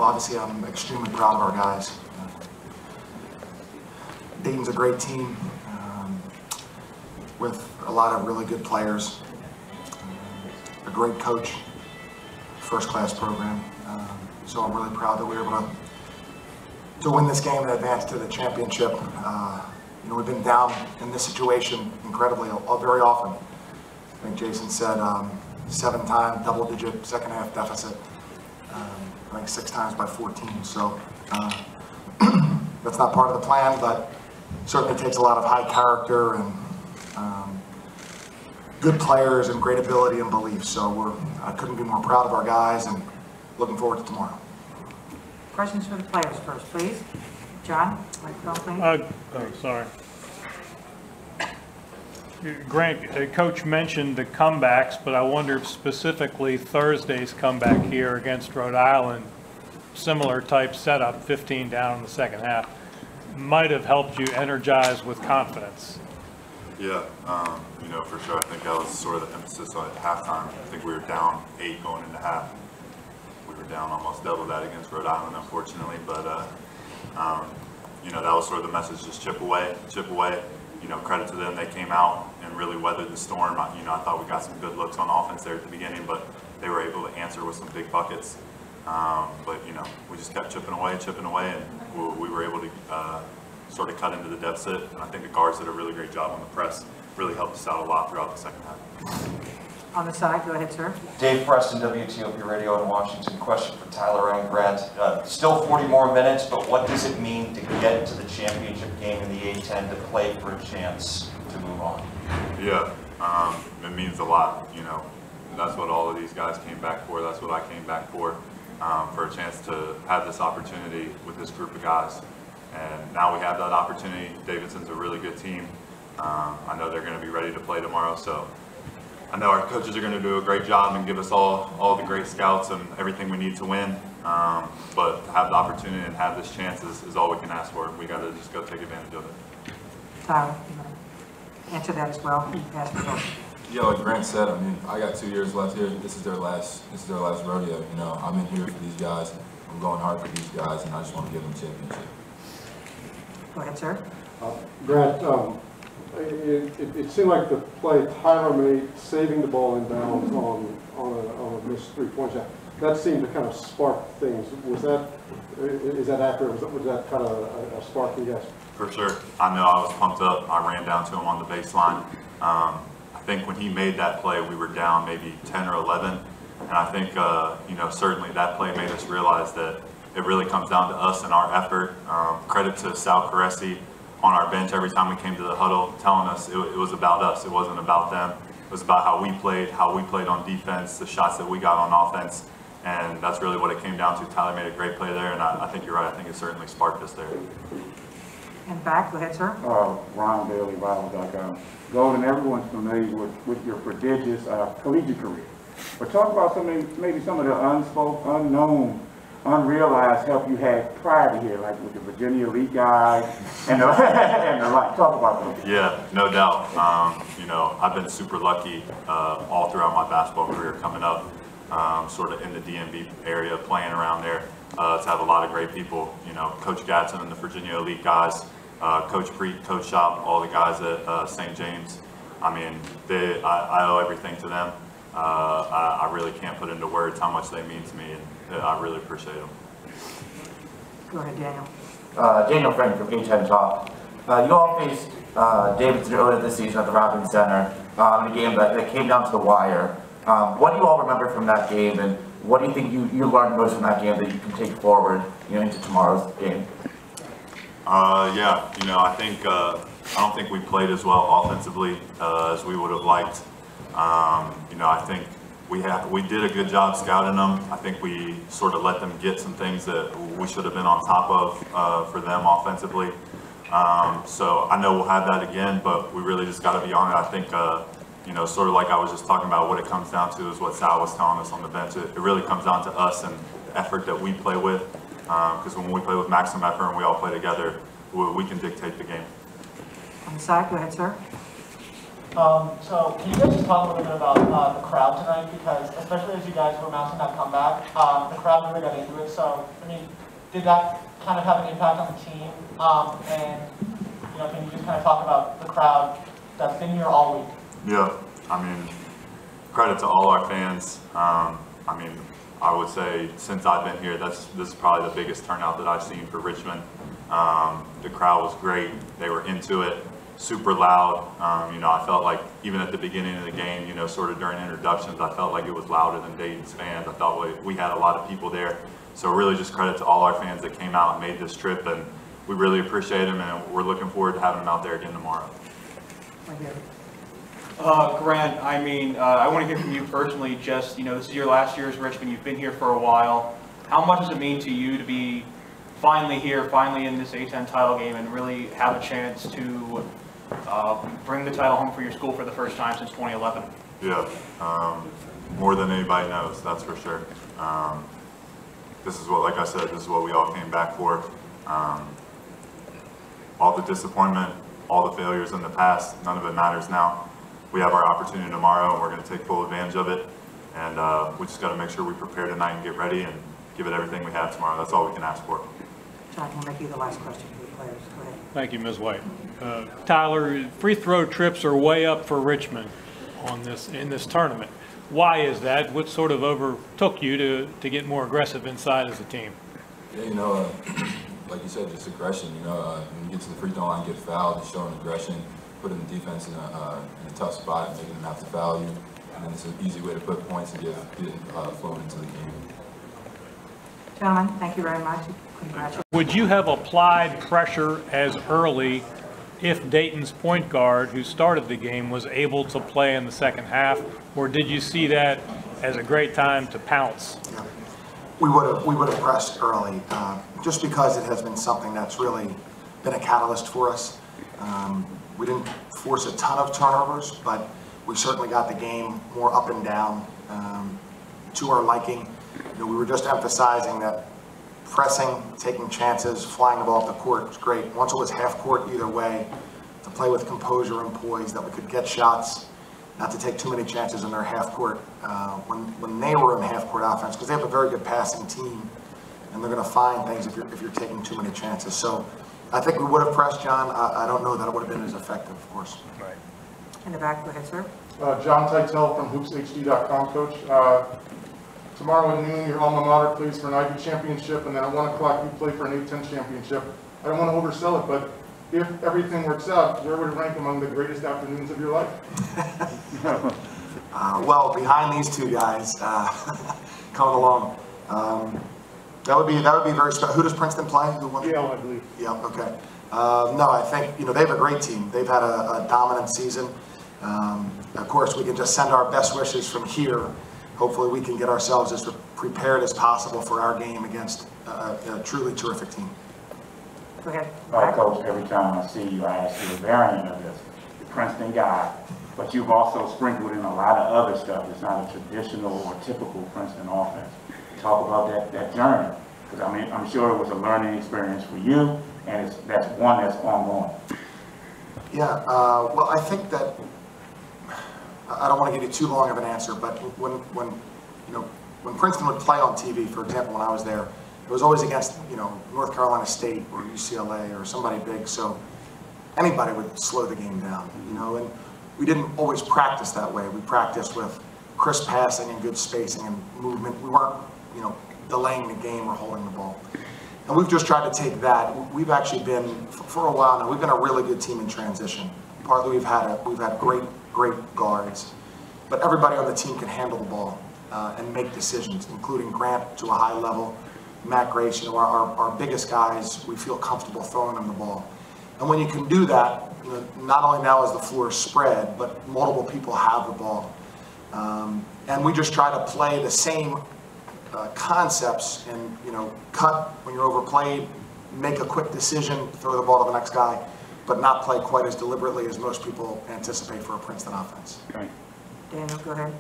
obviously I'm extremely proud of our guys. Dayton's a great team with a lot of really good players, a great coach, first-class program. So I'm really proud that we were able to win this game and advance to the championship. You know, we've been down in this situation incredibly, very often. I think Jason said 7-time double-digit second-half deficit. I think 6 times by 14. So that's not part of the plan, but certainly takes a lot of high character and good players and great ability and belief. So I couldn't be more proud of our guys and looking forward to tomorrow. Questions for the players first, please. John, microphone, please. Sorry. Grant, Coach mentioned the comebacks, but I wonder if specifically Thursday's comeback here against Rhode Island, similar type setup, 15 down in the second half, might have helped you energize with confidence. Yeah, you know, for sure. I think that was sort of the emphasis on at halftime. I think we were down 8 going into half. We were down almost double that against Rhode Island, unfortunately. But, you know, that was sort of the message, just chip away, chip away. You know, credit to them. They came out and really weathered the storm. You know, I thought we got some good looks on offense there at the beginning, but they were able to answer with some big buckets. But, you know, we just kept chipping away, and we were able to sort of cut into the deficit. And I think the guards did a really great job on the press. Really helped us out a lot throughout the second half. On the side, go ahead, sir. Dave Preston, WTOP Radio in Washington. Question for Tyler and Grant. Still 40 more minutes, but what does it mean to get to the championship game in the A10 to play for a chance to move on? Yeah, it means a lot. You know, that's what all of these guys came back for. That's what I came back for a chance to have this opportunity with this group of guys. And now we have that opportunity. Davidson's a really good team. I know they're going to be ready to play tomorrow, so I know our coaches are going to do a great job and give us all the great scouts and everything we need to win. But to have the opportunity and have this chance is all we can ask for. We got to just go take advantage of it. Tyler, you want to answer that as well? Yeah, like Grant said, I mean, I got 2 years left here. This is their last rodeo. You know, I'm in here for these guys. I'm going hard for these guys, and I just want to give them a championship. Go ahead, sir. Grant, it seemed like the play Tyler made, saving the ball in bounds on a missed 3-point shot, that seemed to kind of spark things. Is that accurate? Was that kind of a spark, you guys? For sure. I know I was pumped up. I ran down to him on the baseline. I think when he made that play, we were down maybe 10 or 11. And I think, you know, certainly that play made us realize that it really comes down to us and our effort. Credit to Sal Caresi on our bench every time we came to the huddle, telling us it was about us. It wasn't about them. It was about how we played on defense, the shots that we got on offense. And that's really what it came down to. Tyler made a great play there, and I think you're right. I think it certainly sparked us there. And back, go ahead, sir. Ron Bailey, Bible.com. Golden, everyone's familiar with your prodigious collegiate career. But talk about maybe some of the unspoken, unknown, unrealized help you had prior to here, like with the Virginia Elite guys and the, and the like. Talk about that. Yeah, no doubt. You know, I've been super lucky all throughout my basketball career coming up, sort of in the DMV area, playing around there, to have a lot of great people. You know, Coach Gadsden and the Virginia Elite guys, Coach Preet, Coach Shop, all the guys at St. James. I mean, I owe everything to them. I really can't put into words how much they mean to me, and I really appreciate them. Go ahead, Daniel. Daniel Frank from A10 Talk. You all faced Davidson earlier this season at the Robins Center in a game that came down to the wire. What do you all remember from that game, and what do you think you learned most from that game that you can take forward, you know, into tomorrow's game? Yeah, you know, I don't think we played as well offensively as we would have liked. You know, I think we did a good job scouting them. I think we sort of let them get some things that we should have been on top of for them offensively. So I know we'll have that again, but we really just got to be on it. I think, you know, sort of like I was just talking about, what it comes down to is what Sal was telling us on the bench. It really comes down to us and the effort that we play with. Because when we play with maximum effort and we all play together, we can dictate the game. On the side, go ahead, sir. So can you guys just talk a little bit about the crowd tonight? Because especially as you guys were mounting that comeback, the crowd really got into it. So, I mean, did that kind of have an impact on the team? And, you know, can you just kind of talk about the crowd that's been here all week? Yeah, I mean, credit to all our fans. I mean, I would say since I've been here, this is probably the biggest turnout that I've seen for Richmond. The crowd was great. They were into it, super loud. You know, I felt like even at the beginning of the game, you know, sort of during introductions, I felt like it was louder than Dayton's fans. I felt we had a lot of people there. So really just credit to all our fans that came out and made this trip, and we really appreciate them, and we're looking forward to having them out there again tomorrow. Grant, I mean, I want to hear from you personally, just, you know, this is your last year as Richmond, you've been here for a while. How much does it mean to you to be finally here, finally in this A10 title game, and really have a chance to bring the title home for your school for the first time since 2011? Yeah, more than anybody knows, that's for sure. This is what, like I said, this is what we all came back for. All the disappointment, all the failures in the past, none of it matters now. We have our opportunity tomorrow, and we're going to take full advantage of it. And we just got to make sure we prepare tonight and get ready and give it everything we have tomorrow. That's all we can ask for. John, we'll make you the last question for the players. Go ahead. Thank you, Ms. White. Tyler, free throw trips are way up for Richmond in this tournament. Why is that? What sort of overtook you to get more aggressive inside as a team? Yeah, you know, like you said, just aggression. You know, when you get to the free throw line, get fouled, just showing aggression, putting the defense in a tough spot, and making them have to foul you. And then it's an easy way to put points and get flowing into the game. Gentlemen, thank you very much. Congratulations. Would you have applied pressure as early if Dayton's point guard, who started the game, was able to play in the second half, or did you see that as a great time to pounce? Yeah. We would have pressed early, just because it has been something that's really been a catalyst for us. We didn't force a ton of turnovers, but we certainly got the game more up and down to our liking. You know, we were just emphasizing that pressing, taking chances, flying the ball off the court was great. Once it was half court either way, to play with composure and poise, that we could get shots, not to take too many chances in their half court. When they were in half court offense, because they have a very good passing team, and they're going to find things if you're taking too many chances. So I think we would have pressed, John. I don't know that it would have been as effective, of course. Right. In the back, go ahead, sir. John Titel from HoopsHD.com, Coach. Tomorrow at noon, your alma mater plays for an Ivy championship, and then at 1 o'clock, you play for an A10 championship. I don't want to oversell it, but if everything works out, where would it rank among the greatest afternoons of your life? Well, behind these two guys coming along, that would be very special. Who does Princeton play? Who won? Yale, I believe. Yeah. Okay. No, I think they have a great team. They've had a dominant season. Of course, we can just send our best wishes from here. Hopefully, we can get ourselves as prepared as possible for our game against a truly terrific team. Go ahead. Right, Coach, every time I see you, I ask you a variant of this. The Princeton guy, but you've also sprinkled in a lot of other stuff. It's not a traditional or typical Princeton offense. Talk about that journey, because I mean, I'm sure it was a learning experience for you, and that's one that's ongoing. Yeah, well, I think that I don't want to give you too long of an answer, but when Princeton would play on TV, for example, when I was there, it was always against North Carolina State or UCLA or somebody big, so anybody would slow the game down, and we didn't always practice that way. We practiced with crisp passing and good spacing and movement. We weren't delaying the game or holding the ball. And we've just tried to take that. We've actually been, for a while now, we've been a really good team in transition. Partly we've had great guards, but everybody on the team can handle the ball and make decisions, including Grant to a high level, Matt Grace, our biggest guys, we feel comfortable throwing them the ball. And when you can do that, not only now is the floor spread, but multiple people have the ball. And we just try to play the same concepts and, cut when you're overplayed, make a quick decision, throw the ball to the next guy, but not play quite as deliberately as most people anticipate for a Princeton offense. Okay. Daniel, go ahead.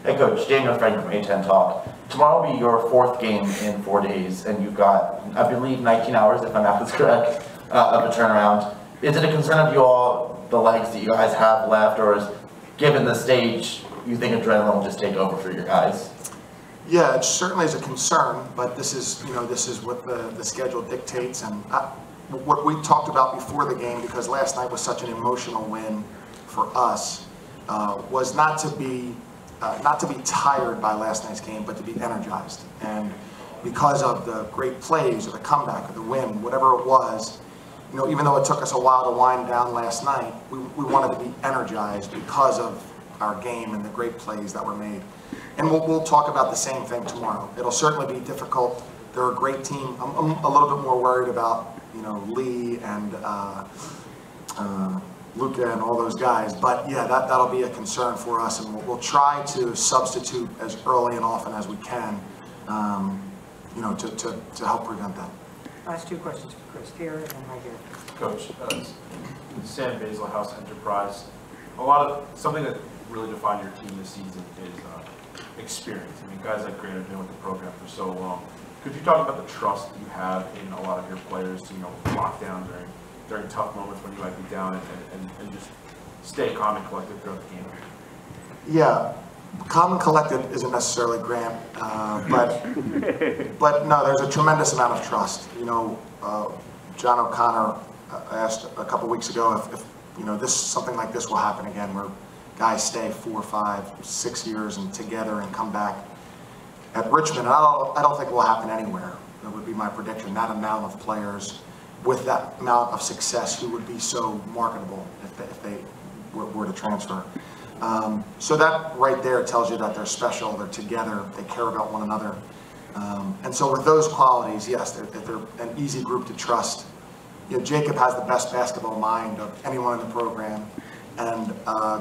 Hey Coach, Daniel Frank from A10 Talk. Tomorrow will be your 4th game in 4 days, and you've got, I believe, 19 hours, if my math is correct, of a turnaround. Is it a concern of you all, the legs that you guys have left, or is given the stage, you think adrenaline will just take over for your guys? Yeah, it certainly is a concern, but this is, this is what the schedule dictates, and what we talked about before the game, because last night was such an emotional win for us, was not to be tired by last night's game, but to be energized. And because of the great plays or the comeback or the win, whatever it was, even though it took us a while to wind down last night, we wanted to be energized because of our game and the great plays that were made. And we'll talk about the same thing tomorrow. It'll certainly be difficult. They're a great team. I'm a little bit more worried about, Lee and Luca and all those guys. But yeah, that'll be a concern for us, and we'll try to substitute as early and often as we can, to help prevent that. Last two questions for Chris here and then right here. Coach, Sam Basil House Enterprise. Something that really defined your team this season is experience. I mean, guys like Grant have been with the program for so long. Could you talk about the trust that you have in a lot of your players to, lock down during tough moments when you might be down and just stay calm and collected throughout the game? Yeah, calm and collected isn't necessarily Grant, but no, there's a tremendous amount of trust. John O'Connor asked a couple weeks ago if something like this will happen again, where guys stay 4, 5, 6 years and together and come back. At Richmond, I don't think it will happen anywhere. That would be my prediction. That amount of players with that amount of success who would be so marketable if they were to transfer. So that right there tells you that they're special, they're together, they care about one another. And so with those qualities, yes, they're an easy group to trust. Jacob has the best basketball mind of anyone in the program, and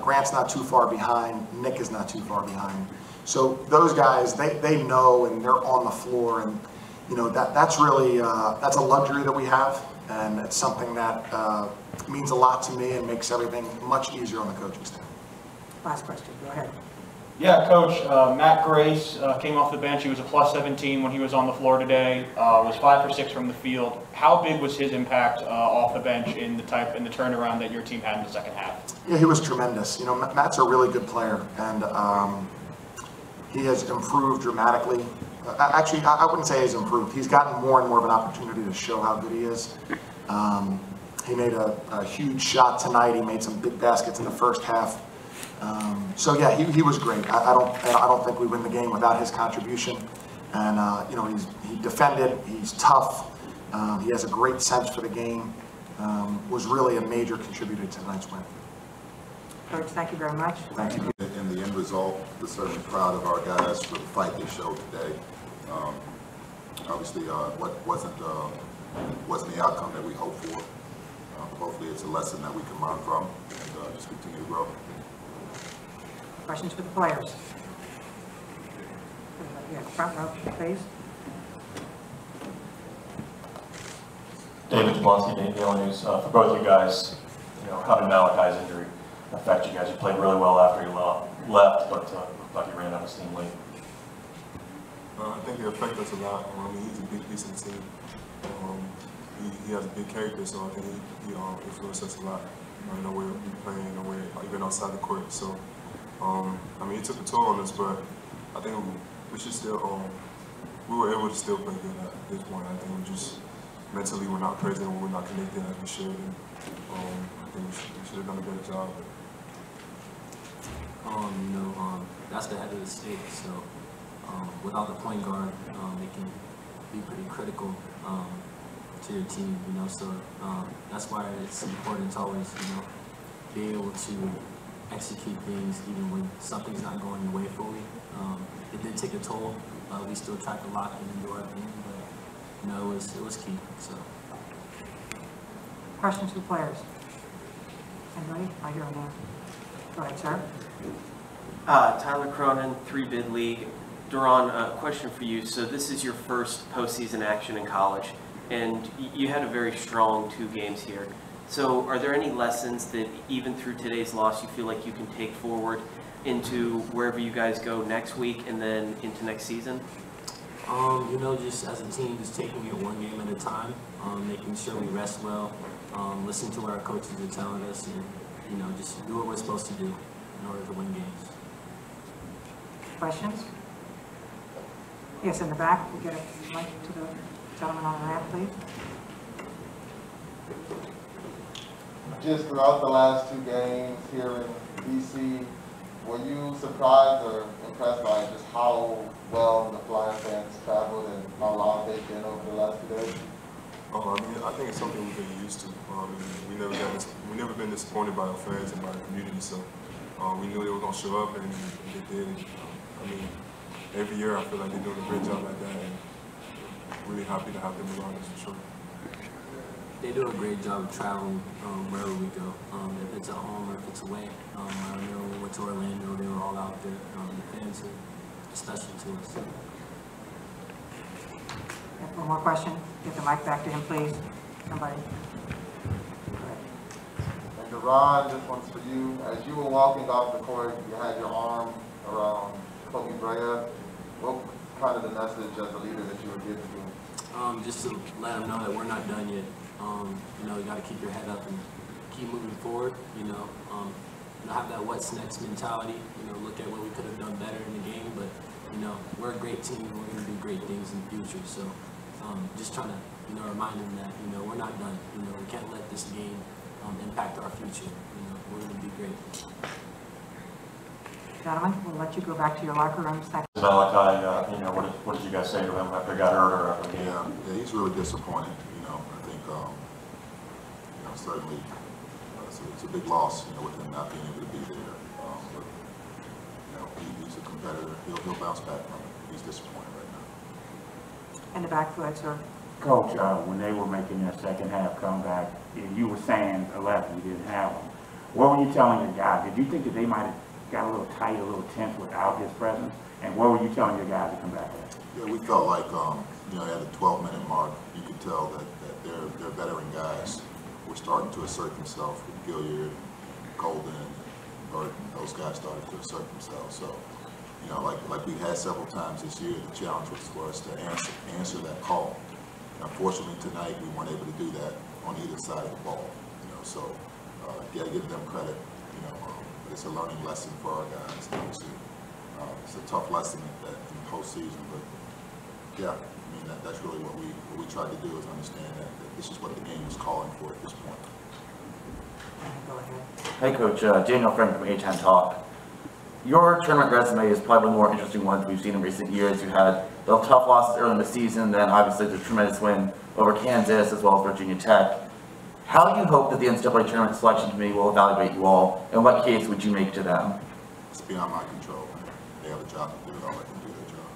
Grant's not too far behind, Nick is not too far behind. So those guys, they know, and they're on the floor, and that's really that's a luxury that we have, and it's something that means a lot to me and makes everything much easier on the coaching staff. Last question, go ahead. Yeah, Coach, Matt Grace came off the bench. He was a plus 17 when he was on the floor today. Was 5 for 6 from the field. How big was his impact off the bench in the turnaround that your team had in the second half? Yeah, he was tremendous. Matt's a really good player, and he has improved dramatically. Actually, I wouldn't say he's improved. He's gotten more and more of an opportunity to show how good he is. He made a huge shot tonight. He made some big baskets in the first half. So yeah, he was great. I don't think we win the game without his contribution. And he defended. He's tough. He has a great sense for the game. Was really a major contributor to tonight's win. Coach, thank you very much. Thank you. In the end result, we're certainly proud of our guys for the fight they showed today. Obviously, what wasn't the outcome that we hoped for. Hopefully, it's a lesson that we can learn from and just continue to grow. Questions for the players? Yeah, front row, please. David Jablonski, Dayton-A10 News. For both you guys, how did Malachi's injury affect you guys? You played really well after you left, but looked like you ran out of steam late. I think it affected us a lot. He's a big piece of the team. He has a big character, so I think he influenced us a lot. In the way we play, in the way even outside the court. So, it took a toll on us, but I think we should still. We were able to still play good at this point. I think we just mentally we're not present, we're not connected as we should. And, I think we should have done a better job. That's the head of the state. So, without the point guard, it can be pretty critical to your team. So that's why it's important to always, be able to execute things even when something's not going your way fully. It did take a toll. We still tried to lock in and do our thing, but it was key. So. Questions for the players? Anybody? I hear one. Go ahead, sir. Tyler Cronin, 3-bid league. Daron, a question for you. So this is your first postseason action in college, and you had a very strong 2 games here. So are there any lessons that even through today's loss you feel like you can take forward into wherever you guys go next week and then into next season? Just as a team, just taking it one game at a time, making sure we rest well, listen to what our coaches are telling us, and, just do what we're supposed to do. in order to win games. Questions? Yes, in the back, we'll get a mic to the gentleman on the ramp, please. Just throughout the last 2 games here in DC, were you surprised or impressed by just how well the Flyer fans traveled and how loud they've been over the last 2 days? I mean, I think it's something we've been used to. We never been disappointed by our fans and by the community, so we knew they were going to show up, and they did. I mean, every year I feel like they're doing a great job like that, and really happy to have them around us for sure. They do a great job of traveling wherever we go. If it's at home or if it's away. I know when we went to Orlando, they were all out there. The fans are special to us. One more question. Get the mic back to him, please. Somebody. And Daron, this one's for you. As you were walking off the court, you had your arm around Kobe Bryant. What kind of the message as a leader that you were giving to him? Just to let them know that we're not done yet. You know, you got to keep your head up and keep moving forward. You know, have that what's next mentality. You know, look at what we could have done better in the game. But you know, we're a great team. We're going to do great things in the future. So, just trying to remind them that we're not done. We can't let this game impact our future. We're going to be great. Gentlemen, we'll let you go back to your locker rooms. Malachi, what did you guys say to him after he got hurt or after the game? Yeah, he's really disappointed. I think, certainly it's a big loss, with him not being able to be there. But, he's a competitor. He'll bounce back from it. He's disappointed right now. In the back, go ahead, sir. Coach, when they were making their second half comeback, you were saying 11, you didn't have them. What were you telling your guys? Did you think that they might have got a little tight, a little tense without his presence? And what were you telling your guys to come back at? Yeah, we felt like, at the 12-minute mark, you could tell that their veteran guys were starting to assert themselves. With Gilliard, Golden, Burton, those guys started to assert themselves. So, like we had several times this year, the challenge was for us to answer that call. And unfortunately, tonight we weren't able to do that on either side of the ball. So you got to give them credit. It's a learning lesson for our guys. Obviously, it's a tough lesson in postseason, but yeah, that's really what we tried to do is understand that this is what the game is calling for at this point. Go ahead. Hey Coach, Daniel Frank from A10 Talk. Your tournament resume is probably one of the more interesting ones we've seen in recent years. You had the tough losses early in the season, then obviously the tremendous win over Kansas as well as Virginia Tech. How do you hope that the NCAA Tournament Selection Committee will evaluate you all, and what case would you make to them? It's beyond my control. They have a job to do it. I'll let them do their job.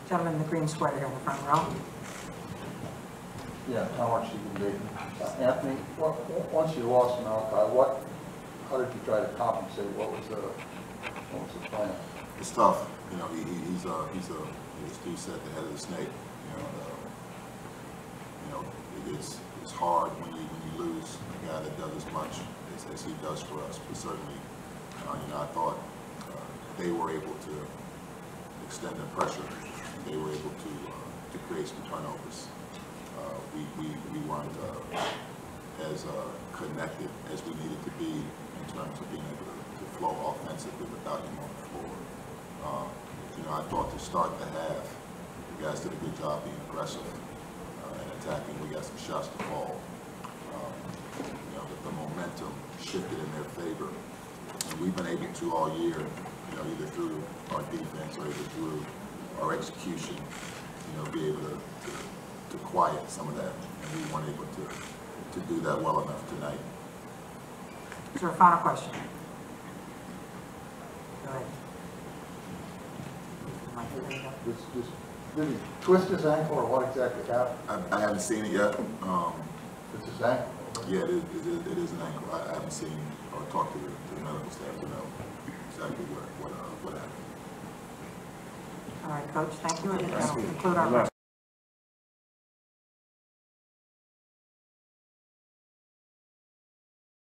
Gentleman in the green sweater here in the front row. Yeah, Howard from Dayton. Anthony, once you lost Malachi, how did you try to compensate? What was the plan? It's tough. He's as Steve said, the head of the snake. It's hard when you lose a guy that does as much as he does for us. But certainly, I thought they were able to extend the pressure. They were able to create some turnovers. We weren't as connected as we needed to be in terms of being able to flow offensively without him on the floor. I thought to start the half, the guys did a good job being aggressive and attacking. We got some shots to fall. The momentum shifted in their favor. And we've been able to all year, either through our defense or either through our execution, be able to quiet some of that. And we weren't able to do that well enough tonight. Is there a final question? Go ahead. Did he twist his ankle, or what exactly happened? I haven't seen it yet. It's his ankle. Yeah, it is an ankle. I haven't seen or talked to the medical staff to know exactly what happened. All right, Coach, thank you. That'll conclude our